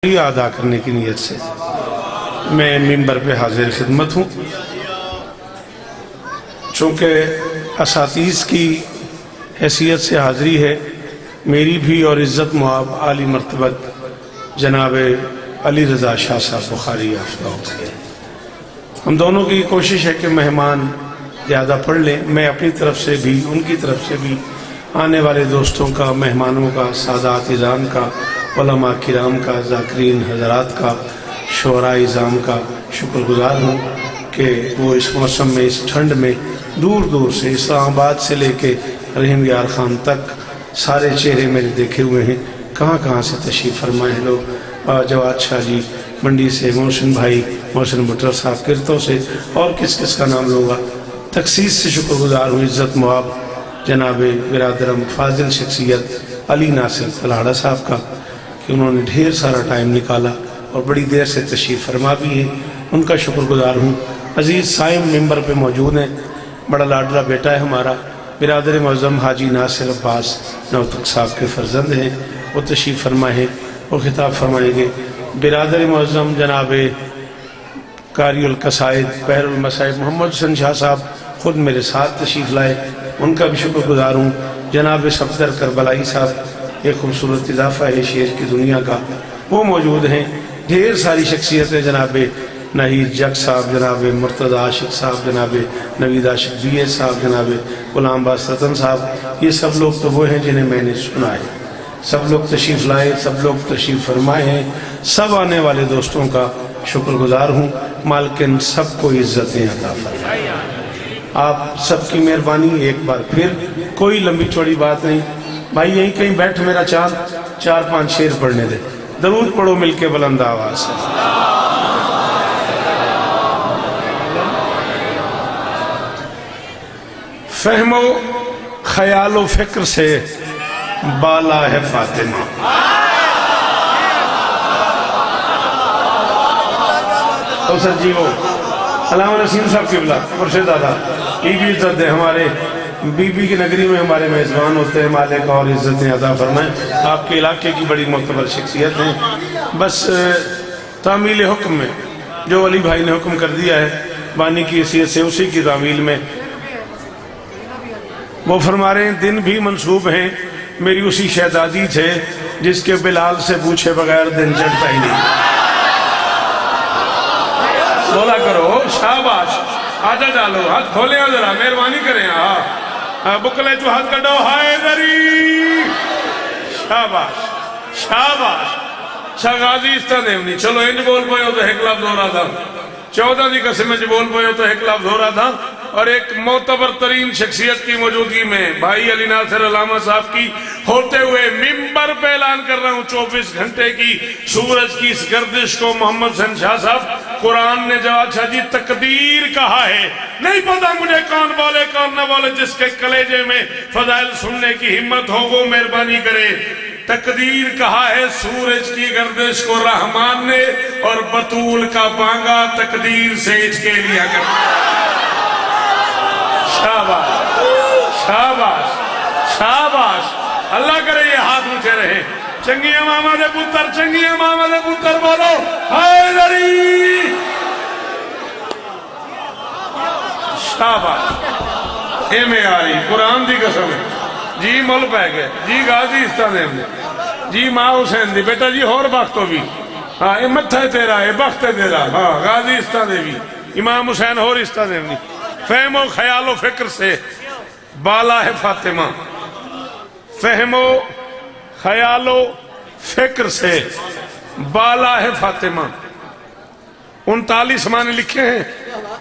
ادا کرنے کی نیت سے میں منبر پہ حاضر خدمت ہوں۔ چونکہ اساتذہ کی حیثیت سے حاضری ہے میری بھی اور عزت مآب عالی مرتبت جناب علی رضا شاہ صاحب بخاری حافظ ہے، ہم دونوں کی کوشش ہے کہ مہمان زیادہ پڑھ لیں۔ میں اپنی طرف سے بھی ان کی طرف سے بھی آنے والے دوستوں کا، مہمانوں کا، سادات اعزام کا، علماء کرام کا، ذاکرین حضرات کا، شعراء اعزام کا شکر گزار ہوں کہ وہ اس موسم میں، اس ٹھنڈ میں دور دور سے اسلام آباد سے لے کے رحیم یار خان تک سارے چہرے میرے دیکھے ہوئے ہیں۔ کہاں کہاں سے تشریف فرمائے ہیں لوگ، جواد شاہ جی منڈی سے، محسن بھائی، محسن بٹر صاحب کرتوں سے، اور کس کس کا نام لوں گا۔ تخصیص سے شکر گزار ہوں عزت مآب جناب برادرم فاضل شخصیت علی ناصر فلاڑہ صاحب کا کہ انہوں نے ڈھیر سارا ٹائم نکالا اور بڑی دیر سے تشریف فرما بھی ہے، ان کا شکر گزار ہوں۔ عزیز صائم ممبر پہ موجود ہیں، بڑا لاڈلا بیٹا ہے ہمارا، برادر معظم حاجی ناصر عباس نوتک صاحب کے فرزند ہیں، وہ تشریف فرما ہے، وہ خطاب فرمائیں گے۔ برادر معظم جناب قاری القصائد بحر المصائب محمد حسن شاہ صاحب خود میرے ساتھ تشریف لائے، ان کا بھی شکر گزار ہوں۔ جناب صفدر کربلائی صاحب ایک خوبصورت اضافہ ہے شعر کی دنیا کا، وہ موجود ہیں۔ ڈھیر ساری شخصیتیں، جناب نہید جگ صاحب، جناب مرتضی عاشق صاحب، جناب نوید عاشق بی ایس صاحب، جناب غلام باز رتن صاحب، یہ سب لوگ تو وہ ہیں جنہیں میں نے سنا ہے۔ سب لوگ تشریف لائے، سب لوگ تشریف فرمائے ہیں، سب آنے والے دوستوں کا شکر گزار ہوں۔ مالکن سب کو عزتیں عطا فرمائے۔ آپ سب کی مہربانی، ایک بار پھر کوئی لمبی چوڑی بات نہیں، بھائی یہیں کہیں بیٹھ میرا چاند 4-5 شعر پڑھنے دے، درود پڑھو مل کے بلند آواز سے۔ فہم و خیال و فکر سے بالا ہے فاطمہ، تو سر جی وہ علامہ نسیم صاحب قبلہ مرشد دادا بی بی عزت ہے، ہمارے بی بی کی نگری میں ہمارے میزبان ہوتے ہیں، مالک اور عزتیں عطا فرمائیں۔ آپ کے علاقے کی بڑی معتبر شخصیت ہیں، بس تعمیل حکم میں جو علی بھائی نے حکم کر دیا ہے بانی کی حیثیت سے، اسی کی تعمیل میں وہ فرما رہے ہیں دن بھی منسوب ہیں میری اسی شہزادی تھے جس کے بلال سے پوچھے بغیر دن چڑھتا ہی نہیں۔ بولا کرو شاباش، آجا ڈالو، ہاتھ کھولے ہو ذرا، مہربانی کریں، بکلے جو ہاتھ کٹو، ہائے دری، شاباش شاباش، شاہ غازی استہ دیونی۔ چلو انج بول پوئے ہو تو ایک لفظ ہو رہا تھا، 14 دی قسم میں بول پوئے ہو تو ایک لفظ ہو رہا تھا۔ اور ایک معتبر ترین شخصیت کی موجودگی میں بھائی علی ناصر علامہ صاحب کی ہوتے ہوئے ممبر پہ اعلان کر رہا ہوں 24 گھنٹے کی سورج کی اس گردش کو محمد حسن شاہ صاحب، قرآن نے جواد شاہ جی تقدیر کہا ہے، نہیں پتا مجھے کون بولے کون نہ بولے، جس کے کلیجے میں فضائل سننے کی ہمت ہو وہ مہربانی کرے۔ تقدیر کہا ہے سورج کی گردش کو رحمان نے، اور بطول کا بانگا تقدیر سے اچکے لیا کرتا۔ شاباش شاباش شاباش، اللہ کرے یہ ہاتھ اونچے رہے۔ چنگی امامہ دے پتر، چنگی امامہ دے پتر، بولو حیدری۔ شاباش، اے میں آئی قرآن دی قسم ہے جی، مل پہ گئے جی، غازی استہ دے ہم جی، ماں حسین دی بیٹا جی، اور بختو بھی، ہاں اے متھا ہے تیرا، اے بخت ہے تیرا، ہاں غازی استہ دے بھی، امام حسین اور استہ دے بھی۔ فہم و خیال و فکر سے بالا ہے فاطمہ، فہم و خیال و فکر سے بالا ہے فاطمہ۔ 39 معنی لکھے ہیں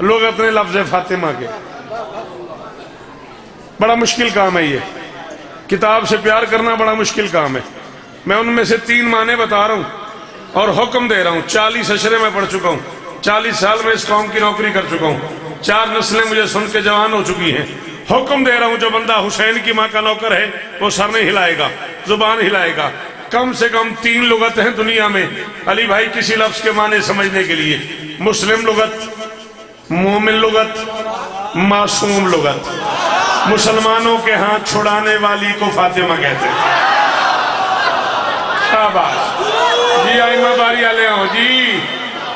لوگ اپنے لفظ فاطمہ کے، بڑا مشکل کام ہے یہ، کتاب سے پیار کرنا بڑا مشکل کام ہے۔ میں ان میں سے 3 معنی بتا رہا ہوں اور حکم دے رہا ہوں۔ 40 اشرے میں پڑھ چکا ہوں، 40 سال میں اس قوم کی نوکری کر چکا ہوں، 4 نسلیں مجھے سن کے جوان ہو چکی ہیں۔ حکم دے رہا ہوں جو بندہ حسین کی ماں کا نوکر ہے وہ سر نہیں ہلائے گا، زبان ہلائے گا۔ کم سے کم 3 لغت ہیں دنیا میں علی بھائی کسی لفظ کے معنی سمجھنے کے لیے، مسلم لغت، مومن لغت، معصوم لغت۔ مسلمانوں کے ہاں چھڑانے والی کو فاطمہ کہتے ہیں۔ شاباش جی آئمہ باری آلے ہوں جی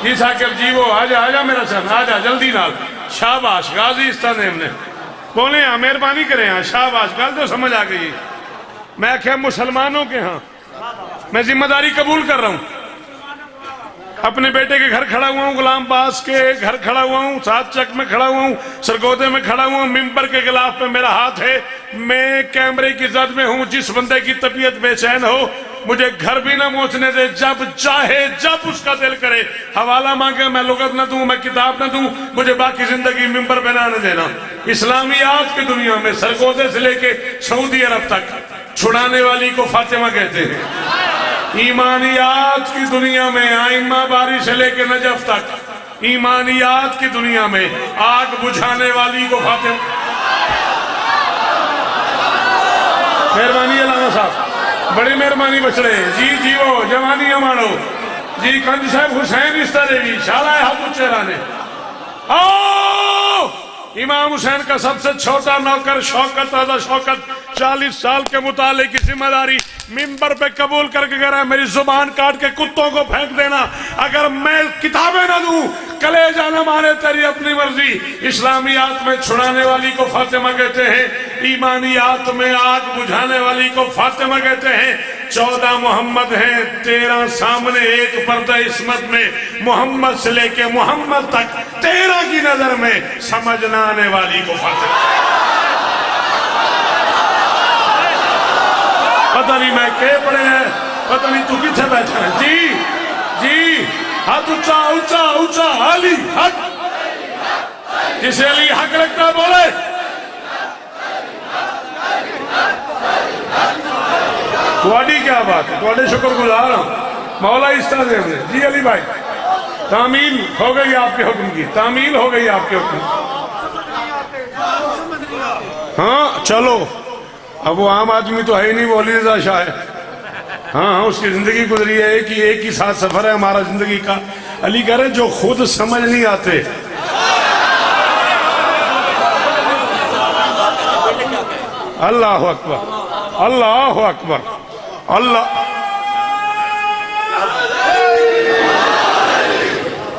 جی ثاقب جی وہ آجا میرا سن آجا جلدی نال شاباش غازی استانیم نے بولے ہاں مہربانی کریں ہاں شاباش گل تو سمجھ آ گئی میں کہ مسلمانوں کے ہاں میں ذمہ داری قبول کر رہا ہوں اپنے بیٹے کے گھر کھڑا ہوا ہوں غلام باز کے گھر کھڑا ہوا ہوں سات چک میں کھڑا ہوا ہوں سرگودے میں کھڑا ہوا ہوں ممبر کے غلاف پہ میرا ہاتھ ہے میں کیمرے کی زد میں ہوں جس بندے کی طبیعت بے چین ہو مجھے گھر بھی نہ پہنچنے دے جب چاہے جب اس کا دل کرے حوالہ مانگے میں لغت نہ دوں میں کتاب نہ دوں مجھے باقی زندگی ممبر پہ نہ دینا اسلامیات کی دنیا میں سرگودے سے لے کے سعودی عرب تک چھڑانے والی کو فاطمہ کہتے ہیں ایمانیات کی دنیا میں آئمہ باری سے لے کے نجف تک ایمانیات کی دنیا میں آگ بجھانے والی کو فاطمہ مہربانی علامہ صاحب بڑی مہربانی بچڑے جی وہ جوانی امانو جی کنج صاحب حسین اس طرح بھی شالہ حق چہرانے آؤ امام حسین کا سب سے چھوٹا نوکر شوکت رضا شوکت 40 سال کے مطالعے کی ذمہ داری ممبر پہ قبول کر کے کہہ رہا ہے میری زبان کاٹ کے کتوں کو پھینک دینا اگر میں کتابیں نہ دوں کلیجہ نہ مارے تیری اپنی مرضی اسلامیات میں چھڑانے والی کو فاطمہ کہتے ہیں ایمانیات میں آگ بجھانے والی کو فاطمہ کہتے ہیں 14 محمد ہیں 13 سامنے ایک پردہ عصمت میں محمد سے لے کے محمد تک 13 کی نظر میں سمجھ نہ آنے والی کو فاطمہ پتہ نہیں میں کہے پڑے ہیں پتہ نہیں تو کتھے بیٹھا ہے جی ہاتھ اچھا علی حق جسے علی حق لگتا بولے تواڈی کیا بات ہے تواڈے شکر گزار ہوں مولا استاد نے جی علی بھائی تعمیل ہو گئی آپ کے حکم کی تعمیل ہو گئی آپ کے حکم ہاں چلو اب وہ عام آدمی تو ہے ہی نہیں وہ علی رضا شاہ ہے ہاں اس کی زندگی گزری ہے ایک ہی ساتھ سفر ہے ہمارا زندگی کا علی کہہ رہے جو خود سمجھ نہیں آتے اللہ اکبر اللہ اکبر اللہ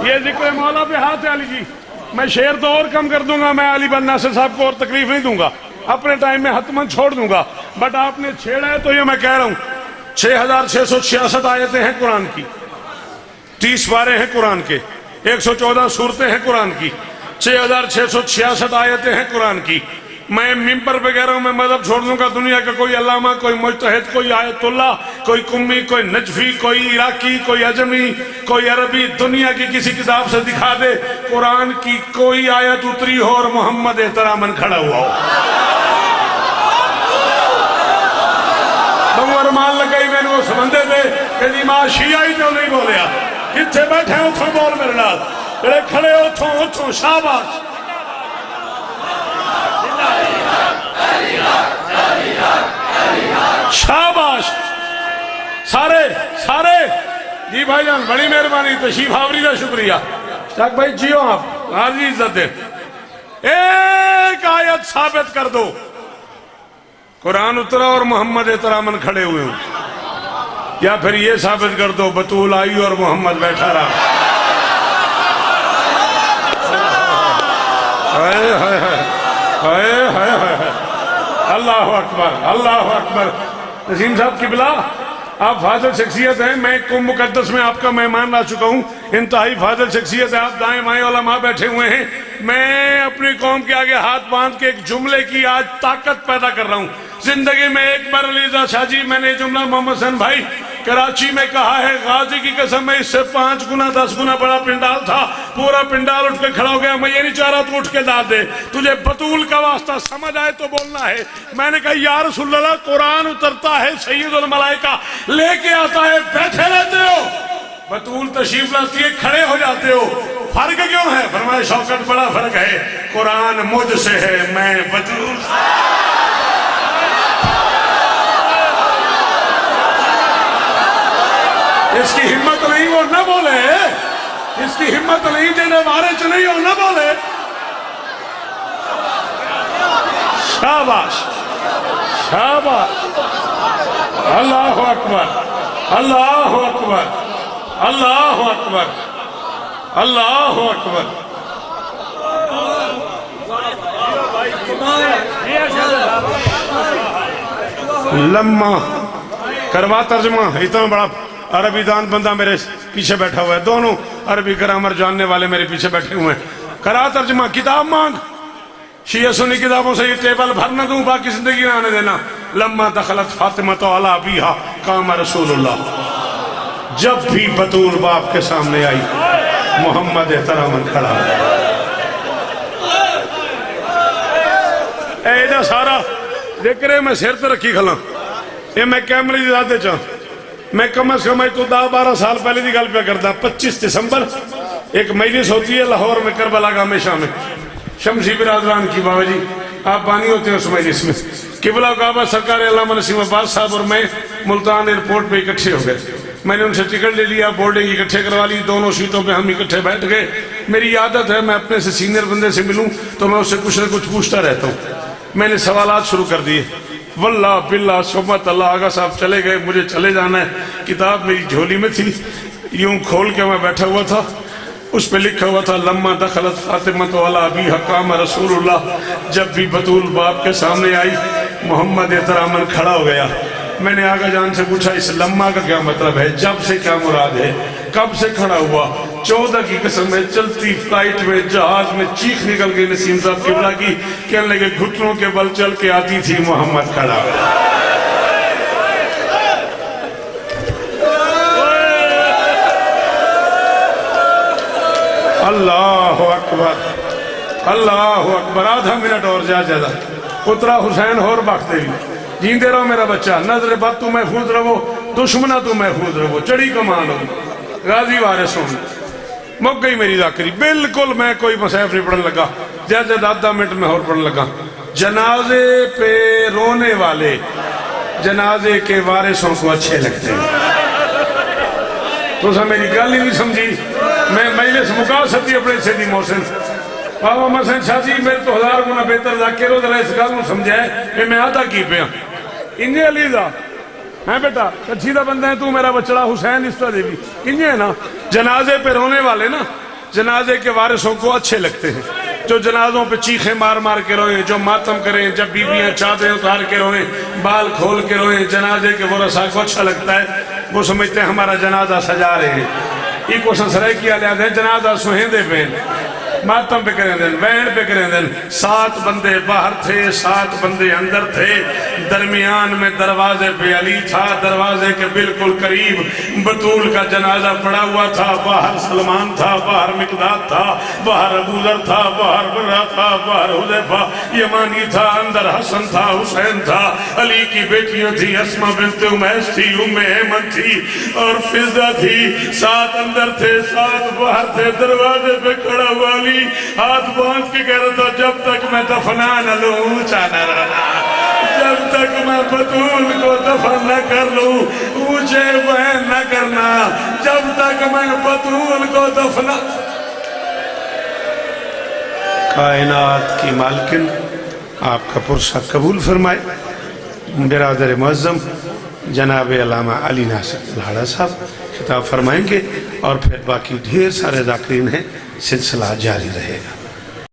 یہ ذکر مولا پہ ہاتھ ہے علی جی میں شعر تو اور کم کر دوں گا میں علی بن ناصر صاحب کو اور تکلیف نہیں دوں گا اپنے ٹائم میں حتماً چھوڑ دوں گا بٹ آپ نے چھیڑا ہے تو یہ میں کہہ رہا ہوں 6666 آیتیں ہیں قرآن کی 30 پارے ہیں قرآن کے 114 سورتیں ہیں قرآن کی 6666 آیتیں ہیں قرآن کی میں ممبر پہ کہہ رہا ہوں میں مذہب چھوڑ دوں گا دنیا کا کوئی علامہ کوئی مجتہد کوئی آیت اللہ کوئی کمی کوئی نجفی کوئی عراقی کوئی عجمی کوئی عربی دنیا کی کسی کتاب سے دکھا دے قرآن کی کوئی آیت اتری ہو اور محمد احتراماً کھڑا ہوا ہو تم ورمان لگائی میں نے وہ سمندے دے کہ جی ماں شیعہ ہی تو نہیں بولیا کتھے بیٹھے ہیں اتھوں بول میرے نال میرے کھڑے اتھوں شاباش شاباش سارے جی بھائی جان بڑی مہربانی تشریف آوری کا شکریہ شاک بھائی جیو آپ حاضری عزت دے ایک آیت ثابت کر دو قرآن اترا اور محمد احتراماً کھڑے ہوئے ہوں یا پھر یہ ثابت کر دو بطول آئی اور محمد بیٹھا رہا اللہ اکبر اللہ اکبر نسیم صاحب قبلہ آپ فاضل شخصیت ہیں میں قوم مقدس میں آپ کا مہمان رہ چکا ہوں انتہائی فاضل شخصیت ہے آپ دائیں بائیں علماء بیٹھے ہوئے ہیں میں اپنی قوم کے آگے ہاتھ باندھ کے ایک جملے کی آج طاقت پیدا کر رہا ہوں زندگی میں ایک بار علی رضا شاہ جی میں نے جملہ محمد حسین بھائی کراچی میں کہا ہے غازی کی قسم میں اس سے 5 گنا 10 گنا بڑا پنڈال تھا پورا پنڈال اٹھ کے کھڑا ہو گیا میں یہ نہیں چاہ رہا تو اٹھ کے ڈال دے تجھے بطول کا واسطہ سمجھ آئے تو بولنا ہے میں نے کہا یا رسول اللہ قرآن اترتا ہے سید الملائکہ لے کے آتا ہے بیٹھے رہتے ہو بطول تشریف لاتی ہے کھڑے ہو جاتے ہو فرق کیوں ہے فرمائے شوکت بڑا فرق ہے قرآن مجھ سے ہے میں بطول اس کی ہمت نہیں وہ نہ بولے اس کی ہمت نہیں جنہیں مارے چ نہیں ہو نہ بولے شاباش شاباش اللہ اکبر اللہ اکبر اللہ اکبر اللہ اکبر. لما کروا ترجمہ. اتنا بڑا عربی دان بندہ میرے پیچھے بیٹھا ہوا ہے, دونوں عربی گرامر جاننے والے میرے پیچھے بیٹھے ہوئے ہیں. کرا ترجمہ. کتاب مانگ, شیعہ سنی کتابوں سے یہ ٹیبل بھر نہ دوں, باقی زندگی نہ آنے دینا. لما دخلت فاطمہ علی ابیہا قام رسول اللہ. جب بھی بطول باپ کے سامنے آئی محمد احتراماً کھڑا. اے جا سارا ذکرے میں سر تے رکھی کھلا. یہ میں کیمرے دی دادے چاہ, میں کم از کم تو 10-12 سال پہلے دی گل پہ کرتا. 25 دسمبر ایک مجلس ہوتی ہے لاہور میں کربلا گاہ میں شام میں, شمسی برادران کی. بابا جی آپ بانی ہوتے ہیں اس مجلس میں. قبلہ کعبہ سرکار علامہ نسیم عباس صاحب اور میں ملتان ایئرپورٹ پہ اکٹھے ہو گئے. میں نے ان سے ٹکٹ لے لیا, بورڈنگ اکٹھے کروا لی, دونوں سیٹوں پہ ہم اکٹھے بیٹھ گئے. میری عادت ہے میں اپنے سے سینئر بندے سے ملوں تو میں اس سے کچھ نہ کچھ پوچھتا رہتا ہوں. میں نے سوالات شروع کر دیے. واللہ باللہ سبحت اللہ. آغا صاحب چلے گئے, مجھے چلے جانا ہے. کتاب میری جھولی میں تھی, یوں کھول کے میں بیٹھا ہوا تھا. اس پہ لکھا ہوا تھا لما دخلت فاطمہ علی ابیہا قام رسول اللہ. جب بھی بطول باپ کے سامنے آئی محمد احتراماً کھڑا ہو گیا. میں نے آقا جان سے پوچھا اس لما کا کیا مطلب ہے, جب سے کیا مراد ہے, کب سے کھڑا ہوا؟ 14 کی قسم ہے. چلتی فلائٹ میں جہاز میں چیخ نکل گئی نسیم صاحب قبلہ کی, کہنے لگے گھٹنوں کے بل چل کے آتی تھی محمد کھڑا. اللہ اکبر اللہ اکبر. آدھا منٹ اور زیادہ. پترا حسین اور بخت دے جیندے رہو میرا بچہ, نظر بد تو محفوظ رہو, دشمنہ تو محفوظ رہو, چڑی کمان ہو, غازی وارث ہوں. مک گئی میری ذاکری. بالکل میں کوئی مصحف نہیں پڑھنے لگا, جیسے 10 منٹ میں اور پڑھنے لگا. جنازے پہ رونے والے جنازے کے وارثوں کو اچھے لگتے ہیں. تو سا میری گل ہی نہیں سمجھی. میں مجلس مکا سکتی اپنے سیدھی محسن بابا محسن شاہ جی میرے تو 1000 گنا بہتر ذاکر ہو. ذرا اس گل کو سمجھائے میں آدھا کی پہ ہوں. انجے علی دا میں بیٹا کچھی دا بندہ ہے, تو میرا بچڑا حسین اس طرح دے بھی انجے ہے نا. جنازے پہ رونے والے نا جنازے کے وارثوں کو اچھے لگتے ہیں. جو جنازوں پہ چیخیں مار مار کے روئیں, جو ماتم کریں, جب بیویاں چادریں اتار کے روئیں, بال کھول کے روئیں, جنازے کے ورثاء کو اچھا لگتا ہے. وہ سمجھتے ہیں ہمارا جنازہ سجا رہے ہیں. یہ کو سنسرائے کیا لیا دیں جنازہ سوہندے پہ ماتم پہ کریں دیں, وین پہ کریں دیں. 7 بندے باہر تھے, 7 بندے اندر تھے. درمیان میں دروازے پہ علی تھا, دروازے کے بالکل قریب بطول کا جنازہ پڑا ہوا تھا. باہر سلمان تھا, باہر مقداد تھا, باہر ابو ذر تھا, باہر برہ تھا, باہر حذیفہ یمانی تھا, اندر حسن تھا, حسین تھا, علی کی بیٹیاں تھی, اسماء بنت امیس تھی, ام ایمن تھی اور فضہ تھی. 7 اندر تھے, 7 باہر تھے. دروازے پہ کھڑا ہوا علی ہاتھ باندھ کے کہہ رہا تھا جب تک میں دفنا نہ لوں اونچا نہ رہنا, جب تک میں بطول کو دفن نہ کر لوں اونچے بہن نہ کرنا, جب تک میں بطول کو دفنا. کائنات کی مالکن آپ کا پرسہ قبول فرمائے. برادر معظم جناب علامہ علی ناصر الحڑا صاحب خطاب فرمائیں گے اور پھر باقی ڈھیر سارے ذاکرین ہیں, سلسلہ جاری رہے گا.